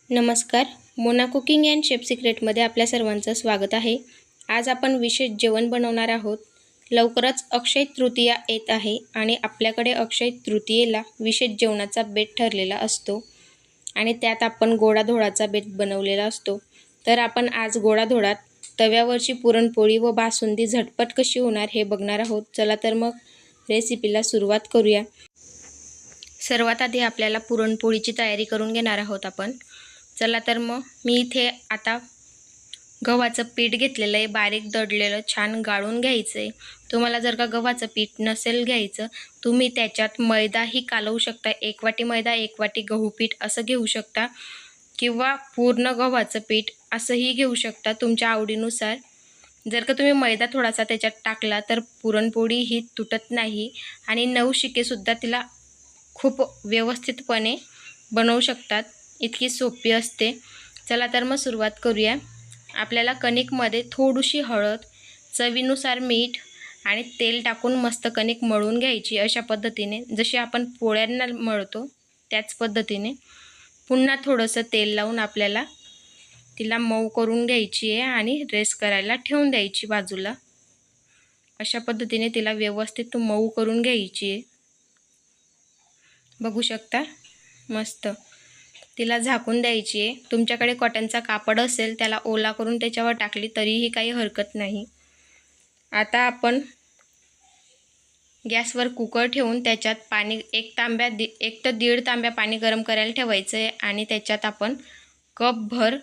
नमस्कार. Mona cooking and chef सिक्रेटमध्ये आपल्या सर्वांचं स्वागत आहे. आज आपण विशेष जेवण बनवणार आहोत. लवकरच अक्षय तृतीया येत आहे आणि आपल्याकडे अक्षय तृतीयेला विशेष जेवणाचा बेत ठरलेला असतो आणि त्यात आपण गोडाधोडाचा बेत बनवलेला असतो. तर आपण आज गोडाधोडात तव्यावरची पुरणपोळी व बासुंदी झटपट कशी होणार हे बघणार आहोत. चला तर मग रेसिपीला सुरुवात करूया. सर्वात आधी आपल्याला पुरणपोळीची तयारी करून घेणार आहोत आपण. चला तर मग मी इथे आता गव्हाचं पीठ घेतलेलं आहे, बारीक दळलेलं, छान गाळून घ्यायचं आहे. तुम्हाला जर का गव्हाचं पीठ नसेल घ्यायचं, तुम्ही त्याच्यात मैदाही कालवू शकता. 1 वाटी मैदा 1 वाटी गहू पीठ असं घेऊ शकता किंवा पूर्ण गव्हाचं पीठ असंही घेऊ शकता तुमच्या आवडीनुसार. जर का तुम्ही मैदा थोडासा त्याच्यात टाकला तर पुरणपोळी ही तुटत नाही आणि 9 शिकेसुद्धा तिला खूप व्यवस्थितपणे बनवू शकतात. इतकी सोपी असते. चला तर मग सुरुवात करूया. आपल्याला कणिकमध्ये थोडीशी हळद, चवीनुसार मीठ आणि तेल टाकून मस्त कणिक मळून घ्यायची. अशा पद्धतीने जशी आपण पोळ्यांना मळतो त्याच पद्धतीने पुन्हा थोडंसं तेल लावून आपल्याला तिला मऊ करून घ्यायची आहे आणि रेस्ट करायला ठेवून द्यायची बाजूला. अशा पद्धतीने तिला व्यवस्थित मऊ करून घ्यायची आहे. बघू शकता मस्त. तिला झाकून द्यायची आहे. तुमच्याकडे कॉटनचा कापड असेल त्याला ओला करून त्याच्यावर टाकली तरीही काही हरकत नाही. आता आपण गॅसवर कुकर ठेवून त्याच्यात पाणी 1 ते 1.5 तांब्या पाणी गरम करायला ठेवायचं आहे आणि त्याच्यात आपण कपभर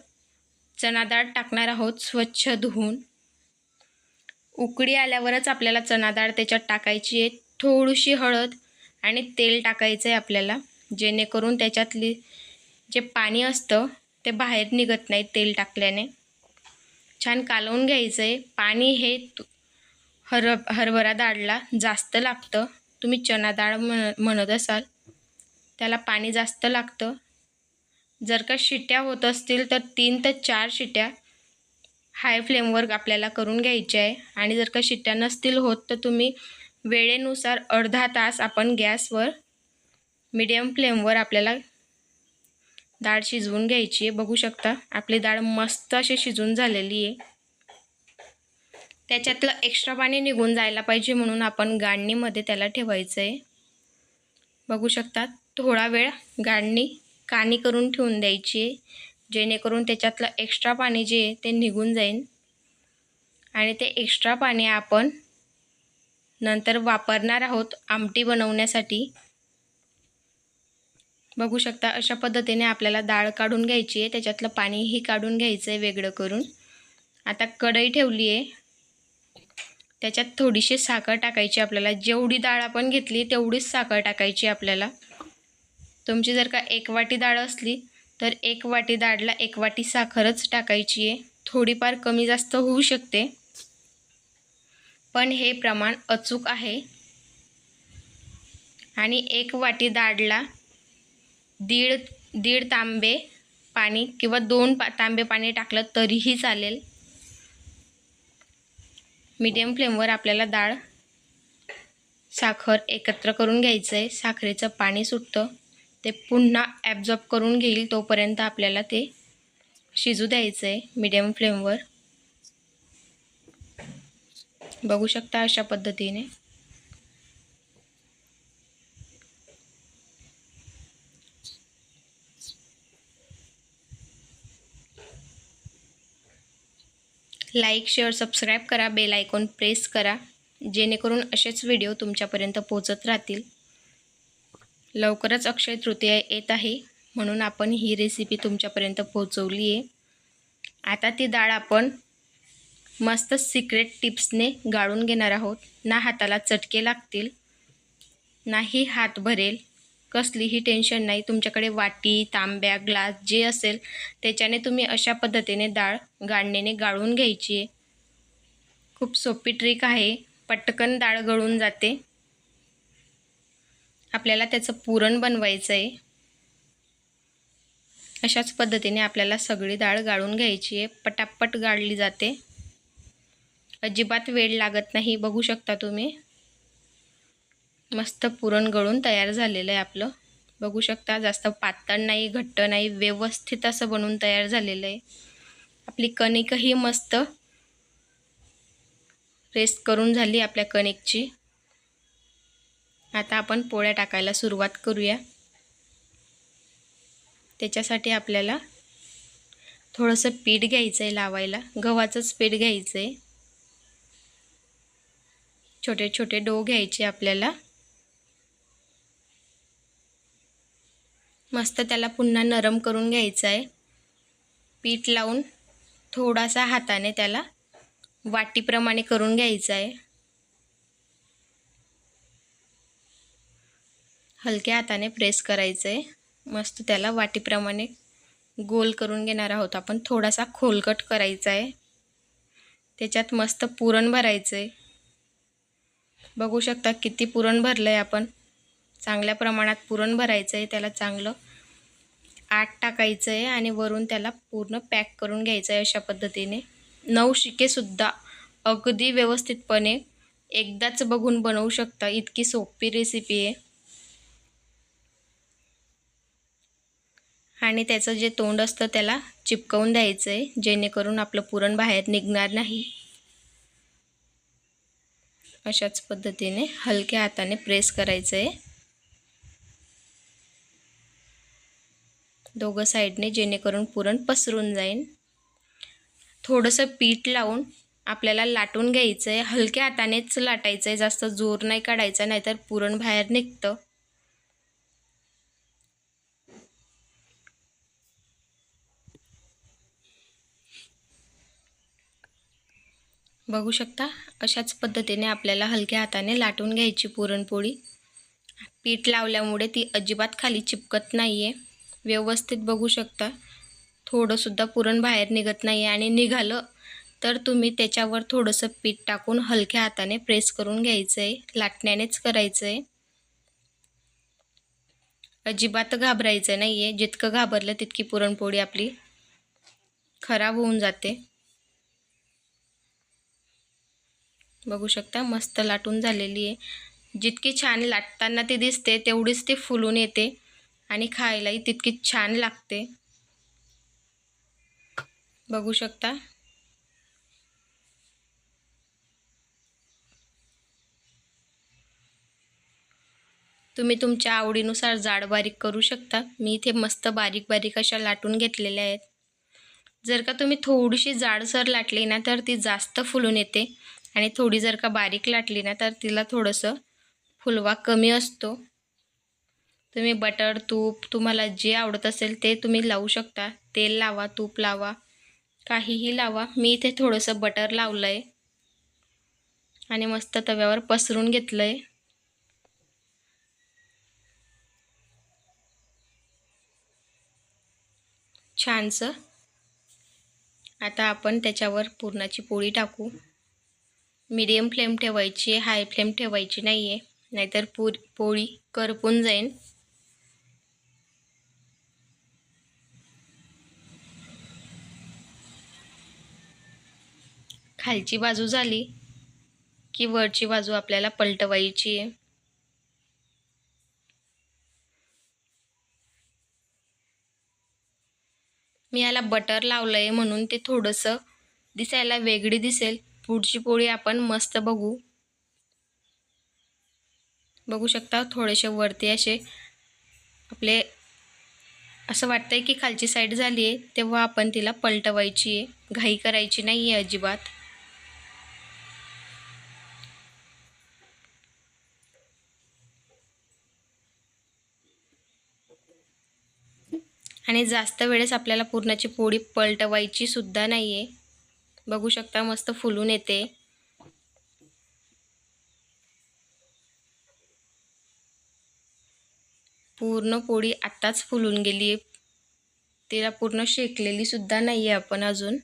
चणा डाळ टाकणार आहोत स्वच्छ धुवून. उकळी आल्यावरच आपल्याला चणा डाळ त्याच्यात टाकायची आहे. थोडीशी हळद आणि तेल टाकायचं आहे आपल्याला, जेणेकरून त्याच्यातली जे पाणी असतं ते बाहेर निघत नाही. तेल टाकल्याने छान कालवून घ्यायचं आहे. पाणी हे हरभरा डाळला जास्त लागतं. तुम्ही चणा डाळ म्हणत असाल त्याला पाणी जास्त लागतं. जर का शिट्ट्या होत असतील तर 3 ते 4 शिट्ट्या हाय फ्लेमवर आपल्याला करून घ्यायच्या आहे आणि जर का शिट्ट्या नसतील होत तर तुम्ही वेळेनुसार अर्धा तास आपण गॅसवर मीडियम फ्लेमवर आपल्याला डाळ शिजवून घ्यायची आहे. बघू शकता आपली डाळ मस्त अशी शिजून झालेली आहे. त्याच्यातलं एक्स्ट्रा पाणी निघून जायला पाहिजे म्हणून आपण गाळणीमध्ये त्याला ठेवायचं आहे. बघू शकता थोडा वेळ गाळणी काणी करून ठेवून द्यायची आहे, जेणेकरून त्याच्यातलं एक्स्ट्रा पाणी जे आहे ते निघून जाईल आणि ते एक्स्ट्रा पाणी आपण नंतर वापरणार आहोत आमटी बनवण्यासाठी. बघू शकता अशा पद्धतीने आपल्याला डाळ काढून घ्यायची आहे. त्याच्यातलं पाणीही काढून घ्यायचं आहे वेगळं करून. आता कढई ठेवली आहे, त्याच्यात थोडीशी साखर टाकायची आपल्याला. जेवढी डाळ आपण घेतली तेवढीच साखर टाकायची आपल्याला. तुमची जर का 1 वाटी डाळ असली तर 1 वाटी डाळला 1 वाटी साखरच टाकायची आहे. थोडीफार कमी जास्त होऊ शकते पण हे प्रमाण अचूक आहे. आणि 1 वाटी डाळला दीड तांबे पाणी किंवा 2 तांबे पाणी टाकलं तरीही चालेल. मीडियम फ्लेमवर आपल्याला डाळ साखर एकत्र करून घ्यायचं आहे. साखरेचं पाणी सुटतं ते पुन्हा ॲब्झॉर्ब करून घेईल तोपर्यंत आपल्याला ते शिजू द्यायचं आहे मीडियम फ्लेमवर. बघू शकता अशा पद्धतीने. लाईक, शेअर, सबस्क्राईब करा, बेल आयकॉन प्रेस करा, जेणेकरून असेच व्हिडिओ तुमच्यापर्यंत पोहोचत राहतील. लवकरच अक्षय तृतीया येत आहे म्हणून आपण ही रेसिपी तुमच्यापर्यंत पोहोचवली आहे. आता ती डाळ आपण मस्त सिक्रेट टिप्सने गाळून घेणार आहोत. ना हाताला चटके लागतील, नाही हात भरेल, कसलीही टेन्शन नाही. तुमच्याकडे वाटी, तांब्या, ग्लास जे असेल त्याच्याने तुम्ही अशा पद्धतीने डाळ गाळणीने गाळून घ्यायची आहे. खूप सोपी ट्रिक आहे, पटकन डाळ गळून जाते. आपल्याला त्याचं पुरण बनवायचं आहे. अशाच पद्धतीने आपल्याला सगळी डाळ गाळून घ्यायची आहे. पटापट गाळली जाते, अजिबात वेळ लागत नाही. बघू शकता तुम्ही मस्त पुरण गळून तयार झालेलं आहे आपलं. बघू शकता जास्त पातळ नाही, घट्ट नाही, व्यवस्थित असं बनवून तयार झालेलं आहे. आपली कणिकही मस्त रेस्ट करून झाली आपल्या कणिकची. आता आपण पोळ्या टाकायला सुरुवात करूया. त्याच्यासाठी आपल्याला थोडंसं पीठ घ्यायचं आहे लावायला. गव्हाचंच पीठ घ्यायचं आहे. छोटे छोटे डो घ्यायचे आपल्याला. मस्त त्याला पुन्हा नरम करून घ्यायचं आहे. पीठ लावून थोडासा हाताने त्याला वाटीप्रमाणे करून घ्यायचं आहे. हलक्या हाताने प्रेस करायचं आहे. मस्त त्याला वाटीप्रमाणे गोल करून घेणार आहोत आपण. थोडासा खोलगट करायचा आहे. त्याच्यात मस्त पुरण भरायचं आहे. बघू शकता किती पुरण भरलं आहे आपण. चांगल्या प्रमाणात पुरण भरायचं आहे. त्याला चांगलं आट टाकायचं आहे आणि वरून त्याला पूर्ण पॅक करून घ्यायचं आहे अशा पद्धतीने. 9 शिकेसुद्धा अगदी व्यवस्थितपणे एकदाच बघून बनवू शकता. इतकी सोपी रेसिपी आहे. आणि त्याचं जे तोंड असतं त्याला चिपकवून द्यायचं आहे, जेणेकरून आपलं पुरण बाहेर निघणार नाही. अशाच पद्धतीने हलक्या हाताने प्रेस करायचं आहे दोघं साईडने, जेणेकरून पुरण पसरून जाईल. थोडंसं पीठ लावून आपल्याला लाटून घ्यायचं आहे. हलक्या हातानेच लाटायचं आहे, जास्त जोर नाही काढायचा, नाहीतर पुरण बाहेर निघतं. बघू शकता अशाच पद्धतीने आपल्याला हलक्या हाताने लाटून घ्यायची पुरणपोळी. पीठ लावल्यामुळे ती अजिबात खाली चिपकत नाही आहे. व्यवस्थित बघू शकता थोडंसुद्धा पुरण बाहेर निघत नाही आहे. आणि निघालं तर तुम्ही त्याच्यावर थोडंसं पीठ टाकून हलक्या हाताने प्रेस करून घ्यायचं आहे. लाटण्यानेच करायचं आहे. अजिबात घाबरायचं नाही आहे. जितकं घाबरलं तितकी पुरणपोळी आपली खराब होऊन जाते. बघू शकता मस्त लाटून झालेली आहे. जितकी छान लाटताना ती दिसते तेवढीच ती फुलून येते आणि खायलाही तितकीच छान लागते. बघू शकता तुम्ही तुमच्या आवडीनुसार जाड बारीक करू शकता. मी इथे मस्त बारीक बारीक अशा लाटून घेतलेल्या आहेत. जर का तुम्ही थोडीशी जाडसर लाटली ना तर ती जास्त फुलून येते, आणि थोडी जर का बारीक लाटली ना तर तिला थोडंसं फुलवा कमी असतो. तुम्ही बटर, तूप तुम्हाला जे आवडत असेल ते तुम्ही लावू शकता. तेल लावा, तूप लावा, काहीही लावा. मी इथे थोडंसं बटर लावलं आहे आणि मस्त तव्यावर पसरून घेतलं आहे. छानसं. आता आपण त्याच्यावर पुरणाची पोळी टाकू. मीडियम फ्लेम ठेवायची आहे, हाय फ्लेम ठेवायची नाही आहे, नाहीतर पोळी करपून जाईल. खालची बाजू झाली की वरची बाजू आपल्याला पलटवायची आहे. मी याला बटर लावलं आहे म्हणून ते थोडंसं दिसायला वेगळी दिसेल. पुढची पोळी आपण मस्त बघू शकता. थोडेसे वरती असे आपले असं वाटतंय की खालची साईड झाली आहे, तेव्हा आपण तिला पलटवायची आहे. घाई करायची नाही आहे अजिबात. आणि जास्त वेळेस आपल्याला पुरणाची पोळी पलटवायची सुद्धा नाही आहे. बघू शकता मस्त फुलून येते. पूर्ण पोळी आत्ताच फुलून गेली आहे. तिला पूर्ण शेकलेली सुद्धा नाही आहे आपण अजून.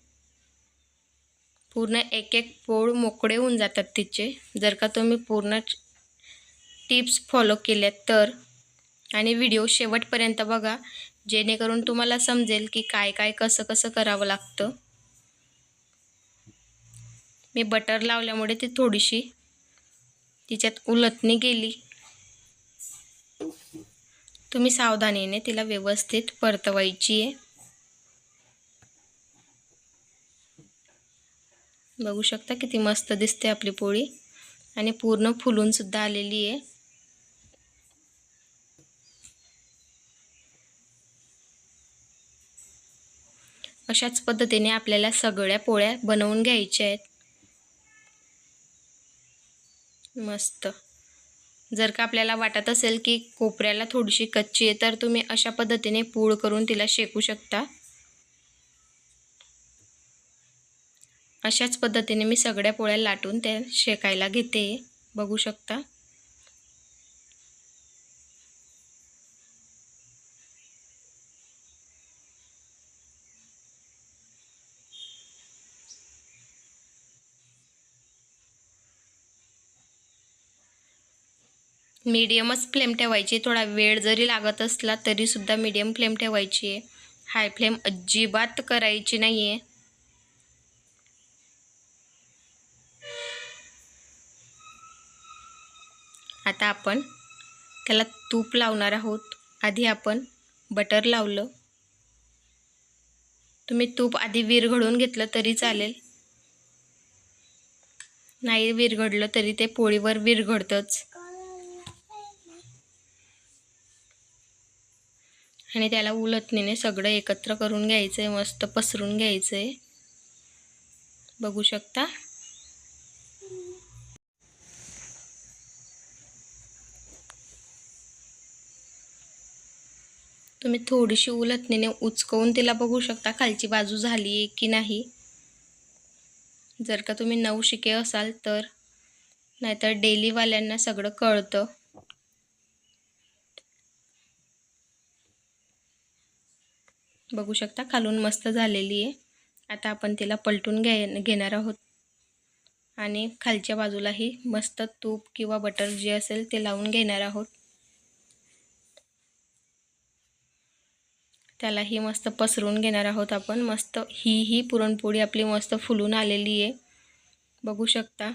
पूर्ण एक एक पोळ मोकळे होऊन जातात तिचे, जर का तुम्ही पूर्ण टिप्स फॉलो केल्यात तर. आणि व्हिडिओ शेवटपर्यंत बघा, जेणेकरून तुम्हाला समजेल की काय काय कसं कसं करावं लागतं. मी बटर लावल्यामुळे ती थोडीशी तिच्यात उलटणी गेली. तुम्ही सावधानीने तिला व्यवस्थित परतवायची आहे। बघू शकता किती मस्त दिसते आपली पोळी आणि पूर्ण फुलून सुद्धा आलेली आहे। अशाच पद्धतीने आपल्याला सगळ्या पोळ्या बनवून घ्यायच्या आहेत। मस्त। जर का आपल्याला वाटत असेल की कोपऱ्याला थोडीशी कच्ची आहे तर तुम्ही अशा पद्धतीने पूड करून तिला शेकू शकता। अशाच पद्धतीने मी सगळ्या पोळ्या लाटून त्या शेकायला घेते। बघू शकता। मीडियमच फ्लेम ठेवायची। थोडा वेळ जरी लागत असला तरी सुद्धा मीडियम फ्लेम ठेवायची आहे। हाय फ्लेम अजिबात करायची नाही आहे। आता आपण त्याला तूप लावणार आहोत। आधी आपण बटर लावलं। तुम्ही तूप आधी विरघळून घेतलं तरी चालेल, नाही विरघळलं तरी ते पोळीवर विरघळतंच। आणि त्याला उलटणीने सगळं एकत्र करून घ्यायचं आहे, मस्त पसरून घ्यायचं आहे। बघू शकता। तुम्ही थोडीशी उलटणीने उचकवून तिला बघू शकता खालची बाजू झाली आहे की नाही। जर का तुम्ही नवशिके असाल तर, नाहीतर डेलीवाल्यांना सगळं कळतं। बघू शकता खालून मस्त झालेली आहे। आता आपण तिला पलटून घेणार आहोत आणि खालच्या बाजूलाही मस्त तूप किंवा बटर जे असेल ते लावून घेणार आहोत। त्यालाही मस्त पसरून घेणार आहोत आपण। मस्त ही पुरणपोळी आपली मस्त फुलून आलेली आहे। बघू शकता।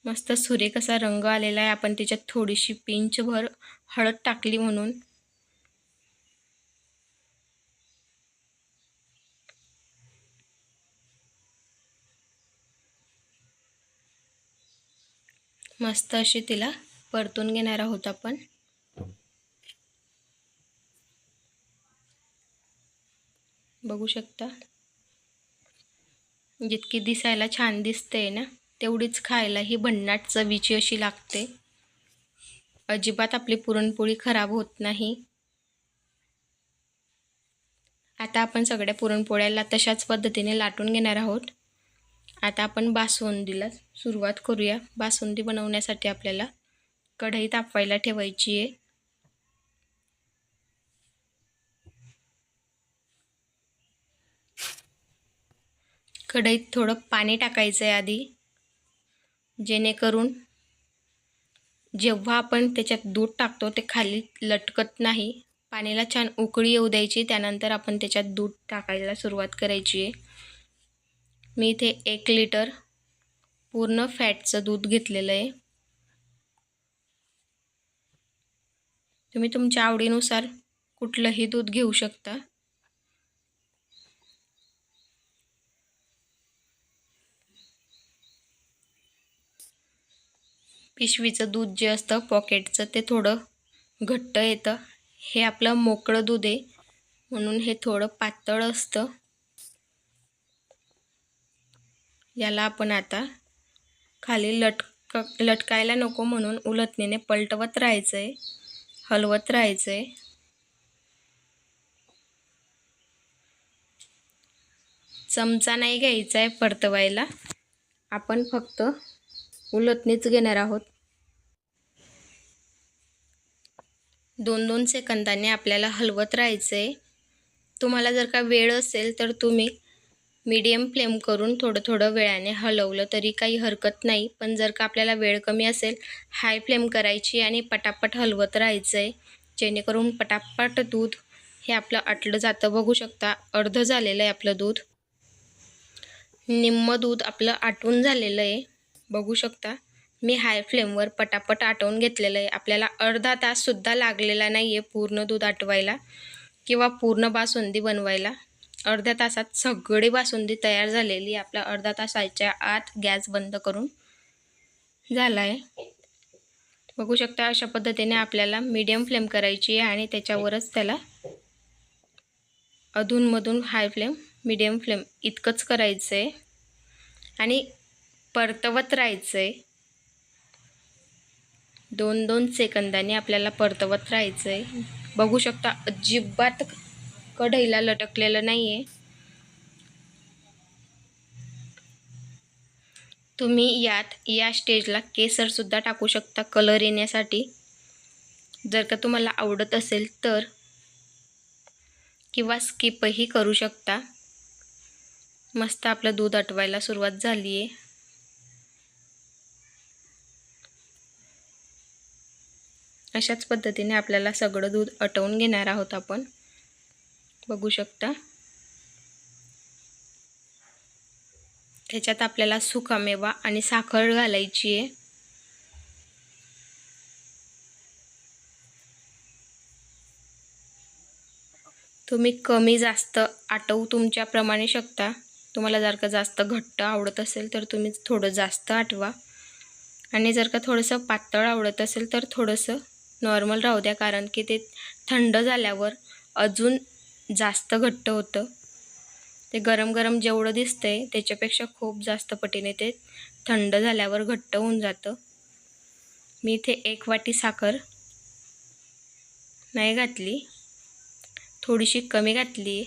मस्त सुरेख असा रंग आलेला आहे। आपण त्याच्यात थोडीशी पिंचभर हळद टाकली म्हणून। मस्त अशी तिला परतून घेणार आहोत आपण। बघू शकता। जितकी दिसायला छान दिसते ना, तेवढीच खायलाही भन्नाट चवीची अशी लागते। अजिबात आपली पुरणपोळी खराब होत नाही। आता आपण सगळ्या पुरणपोळ्याला तशाच पद्धतीने लाटून घेणार आहोत। आता आपण बासुंदीला सुरुवात करूया। बासुंदी बनवण्यासाठी आपल्याला कढई तापवायला ठेवायची आहे। कढईत थोडं पाणी टाकायचं आहे आधी, जेणेकरून जेव्हा आपण त्याच्यात दूध टाकतो ते खाली लटकत नाही। पाण्याला छान उकळी येऊ द्यायची, त्यानंतर आपण त्याच्यात दूध टाकायला सुरुवात करायची आहे। मी इथे 1 लिटर पूर्ण फॅटचं दूध घेतलेलं आहे। तुम्ही तुमच्या आवडीनुसार कुठलंही दूध घेऊ शकता। पिशवीचं दूध जे असतं पॉकेटचं ते थोडं घट्ट येतं। हे आपलं मोकळं दूध आहे म्हणून हे थोडं पातळ असतं। याला आपण आता खाली लटकायला नको म्हणून उलटणीने पलटवत राहायचं आहे, हलवत राहायचं आहे। चमचा नाही घ्यायचा आहे परतवायला, आपण फक्त उलटणीच घेणार आहोत। 2-2 सेकंदांनी आपल्याला हलवत राहायचं आहे। तुम्हाला जर का वेळ असेल तर तुम्ही मीडियम फ्लेम करून थोडं वेळाने हलवलं तरी काही हरकत नाही, पण जर का आपल्याला वेळ कमी असेल हाय फ्लेम करायची आणि पटापट हलवत राहायचं आहे, जेणेकरून पटापट दूध हे आपलं आटलं जातं। बघू शकता अर्धं झालेलं आहे आपलं दूध, निम्मं दूध आपलं आटून झालेलं आहे। बघू शकता मी हाय फ्लेमवर पटापट आटवून घेतलेलं आहे. आपल्याला अर्धा ताससुद्धा लागलेला नाही आहे पूर्ण दूध आटवायला किंवा पूर्ण बासुंदी बनवायला. अर्ध्या तासात सगळी बासुंदी तयार झालेली. आपला अर्धा तासाच्या आत गॅस बंद करून झाला आहे. बघू शकता अशा पद्धतीने आपल्याला मीडियम फ्लेम करायची आहे आणि त्याच्यावरच त्याला अधूनमधून हाय फ्लेम मीडियम फ्लेम इतकंच करायचं आहे आणि परतवत राहायचं आहे. 2-2 सेकंदांनी आपल्याला परतवत राहायचं आहे. बघू शकता अजिबात कढईला लटकलेलं नाही आहे. तुम्ही या स्टेजला केसरसुद्धा टाकू शकता कलर येण्यासाठी, जर का तुम्हाला आवडत असेल तर, किंवा स्किपही करू शकता. मस्त आपलं दूध आटवायला सुरुवात झाली आहे. अशाच पद्धतीने आपल्याला सगळं दूध आटवून घेणार आहोत आपण. बघू शकता त्याच्यात आपल्याला सुकामेवा आणि साखर घालायची आहे. तुम्ही कमी जास्त आटवू तुमच्याप्रमाणे शकता. तुम्हाला जर का जास्त घट्ट आवडत असेल तर तुम्ही थोडं जास्त आटवा आणि जर का थोडंसं पातळ आवडत असेल तर थोडंसं नॉर्मल राहू द्या, कारण की ते थंड झाल्यावर अजून जास्त घट्ट होतं. ते गरम गरम जेवढं दिसतंय त्याच्यापेक्षा खूप जास्त पटीने ते थंड झाल्यावर घट्ट होऊन जातं. मी इथे 1 वाटी साखर नाही घातली, थोडीशी कमी घातली.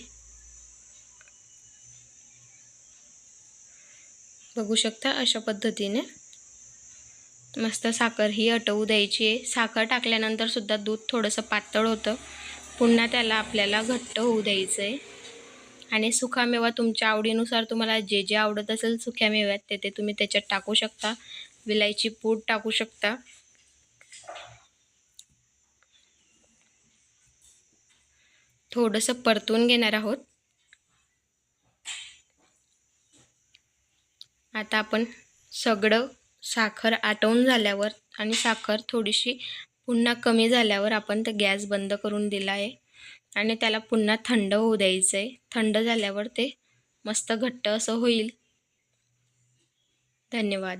बघू शकता अशा पद्धतीने मस्त साखर ही आटवू द्यायची आहे. साखर टाकल्यानंतर सुद्धा दूध थोडंसं पातळ होतं. पुन्हा त्याला आपल्याला घट्ट होऊ द्यायचं आहे. आणि सुकामेवा तुमच्या आवडीनुसार तुम्हाला जे जे आवडत असेल सुक्यामेव्यात ते तुम्ही त्याच्यात टाकू शकता. विलायची पूड टाकू शकता. थोडंसं परतून घेणार आहोत. आता आपण सगळं साखर आटवून झाल्यावर आणि साखर थोडीशी पुन्हा कमी झाल्यावर आपण ते गॅस बंद करून दिला आहे आणि त्याला पुन्हा थंड होऊ द्यायचं आहे. थंड झाल्यावर ते मस्त घट्ट असं होईल. धन्यवाद.